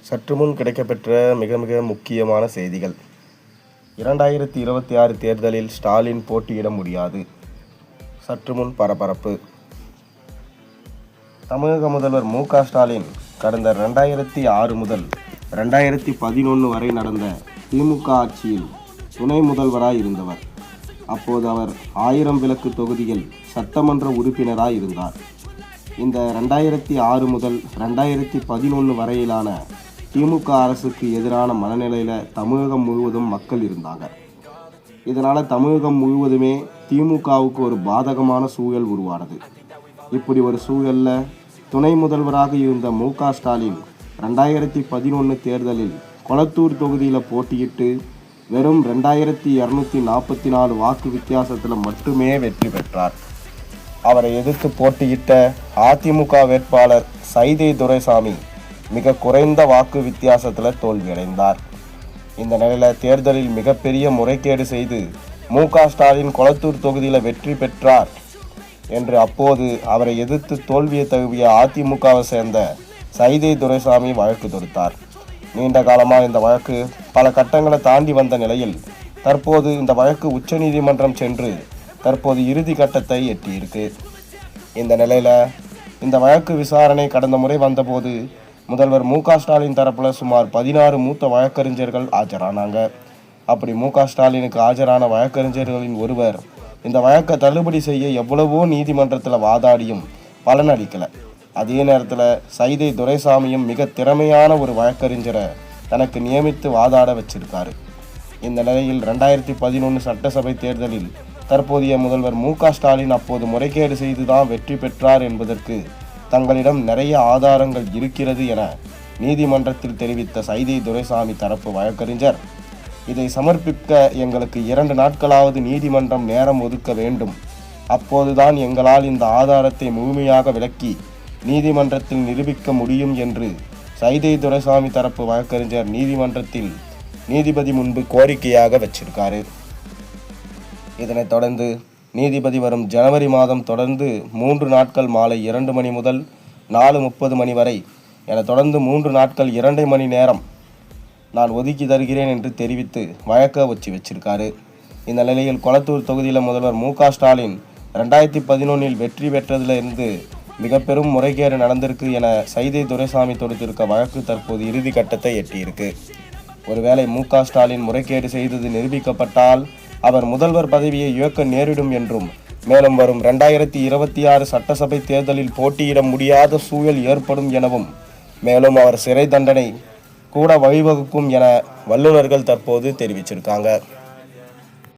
சற்று முன் கிடைக்கப்பெற்ற மிக மிக முக்கியமான செய்திகள். 2026 தேர்தலில் ஸ்டாலின் போட்டியிட முடியாது. சற்று முன் பரபரப்பு. தமிழக முதல்வர் மு.க. ஸ்டாலின் கடந்த 2006 முதல் 2011 வரை நடந்த திமுக ஆட்சியில் துணை முதல்வராய் இருந்தவர். அப்போது அவர் 1000 விளக்கு தொகுதியில் சட்டமன்ற உறுப்பினராய் இருந்தார். இந்த 2006 முதல் 2011 வரையிலான திமுக அரசுக்கு எதிரான மனநிலையில் தமிழகம் முழுவதும் மக்கள் இருந்தாங்க. இதனால் தமிழகம் முழுவதுமே திமுகவுக்கு ஒரு பாதகமான சூழல் உருவானது. இப்படி ஒரு சூழலில் துணை முதல்வராக இருந்த மு.க. ஸ்டாலின் 2011 தேர்தலில் கொளத்தூர் தொகுதியில் போட்டியிட்டு வெறும் 2244 வாக்கு வித்தியாசத்தில் மட்டுமே வெற்றி பெற்றார். அவரை எதிர்த்து போட்டியிட்ட அதிமுக வேட்பாளர் சைதை துரைசாமி மிக குறைந்த வாக்கு வித்தியாசத்தில் தோல்வியடைந்தார். இந்த நிலையில் தேர்தலில் மிகப்பெரிய முறைகேடு செய்து மு.க. ஸ்டாலின் கொளத்தூர் தொகுதியில் வெற்றி பெற்றார் என்று அப்போது அவரை எதிர்த்து தோல்வியை தழுவிய அதிமுகவை சேர்ந்த சைதை துரைசாமி வழக்கு தொடுத்தார். நீண்ட காலமாக இந்த வழக்கு பல கட்டங்களை தாண்டி வந்த நிலையில் தற்போது இந்த வழக்கு உச்சநீதிமன்றம் சென்று தற்போது இறுதி கட்டத்தை எட்டியிருக்கு. இந்த நிலையில் இந்த வழக்கு விசாரணை கடந்த முறை வந்தபோது முதல்வர் மு.க. ஸ்டாலின் தரப்பில் சுமார் 16 மூத்த வழக்கறிஞர்கள் ஆஜரானாங்க. அப்படி மு.க. ஸ்டாலினுக்கு ஆஜரான வழக்கறிஞர்களின் ஒருவர் இந்த வழக்கை தள்ளுபடி செய்ய எவ்வளவோ நீதிமன்றத்தில் வாதாடியும் பலனளிக்கலை. அதே நேரத்தில் சைதை துரைசாமியும் மிக திறமையான ஒரு வழக்கறிஞரை தனக்கு நியமித்து வாதாட வச்சிருக்காரு. இந்த நிலையில் 2011 சட்டசபை தேர்தலில் தற்போதைய முதல்வர் மு.க. ஸ்டாலின் அப்போது முறைகேடு செய்துதான் வெற்றி பெற்றார் என்பதற்கு தங்களிடம் நிறைய ஆதாரங்கள் இருக்கிறது என நீதிமன்றத்தில் தெரிவித்த சைதை துரைசாமி தரப்பு வழக்கறிஞர், இதை சமர்ப்பிக்க எங்களுக்கு 2 நாட்களாவது நீதிமன்றம் நேரம் ஒதுக்க வேண்டும். அப்போதுதான் எங்களால் இந்த ஆதாரத்தை முழுமையாக விளக்கி நீதிமன்றத்தில் நிரூபிக்க முடியும் என்று சைதை துரைசாமி தரப்பு வழக்கறிஞர் நீதிமன்றத்தில் நீதிபதி முன்பு கோரிக்கையாக வச்சிருக்காரு. இதனைத் தொடர்ந்து நீதிபதி வரும் ஜனவரி மாதம் தொடர்ந்து 3 நாட்கள் மாலை 2 மணி முதல் 4:30 மணி வரை என தொடர்ந்து 3 நாட்கள் 2 மணி நேரம் நான் ஒதுக்கி தருகிறேன் என்று தெரிவித்து வழக்க வச்சிருக்காரு. இந்த நிலையில் கொளத்தூர் தொகுதியில் முதல்வர் மு.க. ஸ்டாலின் 2011 வெற்றி பெற்றதிலிருந்து மிக பெரும் முறைகேடு நடந்திருக்கு என சைதை துரைசாமி தொடுத்திருக்க வழக்கு தற்போது இறுதி கட்டத்தை எட்டியிருக்கு. ஒருவேளை மு.க. ஸ்டாலின் முறைகேடு செய்தது நிரூபிக்கப்பட்டால் அவர் முதல்வர் பதவியை இழக்க நேரிடும் என்றும், மேலும் வரும் 2026 சட்டசபை தேர்தலில் போட்டியிட முடியாத சூழல் ஏற்படும் எனவும், மேலும் அவர் சிறை தண்டனை கூட வழிவகுக்கும் என வல்லுநர்கள் தற்போது தெரிவிச்சிருக்காங்க.